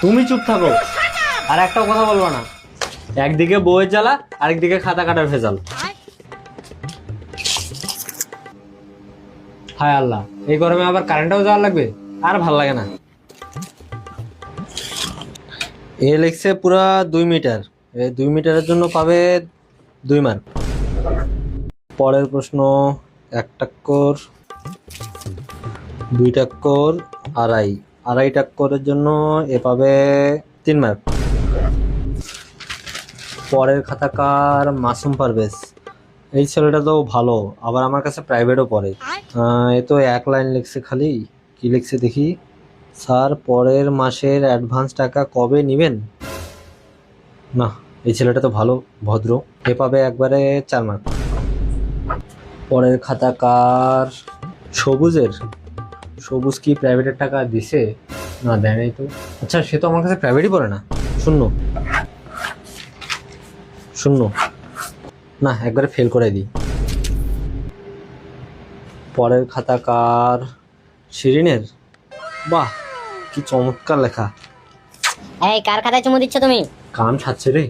তুমি চুপ থাকো, আর একটাও কথা বলবো না। একদিকে বউয়ের জ্বালা, আরেকদিকে খাতা কাটার ভেজাল। হায় আল্লাহ, এই গরমে আবার কারেন্টও যাওয়ার লাগবে, আর ভাল লাগে না। এ লিখছে পুরা 2 মিটার, এই 2 মিটারের জন্য পাবে 2 মার্ক। পরের প্রশ্ন, 1 টাক্কর, 2 টাক্কর, আড়াই, আড়াই টাক্করের জন্য এ পাবে 3 মার্ক। পরের খাতাকার মাসুম পারভেজ, এই ছেলেটা তো ভালো, আবার আমার কাছে প্রাইভেটও পড়ে। এ তো 1 লাইন লিখছে খালি, কি লিখছে দেখি। স্যার, পরের মাসের অ্যাডভান্স টাকা কবে নেবেন? না, এই ছেলেটা তো ভালো, ভদ্র, এ পাবে একবারে 4 মার্ক। পরের খাতাকার সবুজের, সবুজ কি প্রাইভেটের টাকা দিছে? না, দেয় নাই তো। আচ্ছা, সে তো আমার কাছে প্রাইভেটই পড়ে না। শূন্য, শূন্য, না, একবারে ফেল করে দিই। পরের খাতাকার শিরিনের, বাহ, কি চমৎকার লেখা। এই কার খাতায় চুমু দিচ্ছ তুমি? কান ছাড়ছে রে।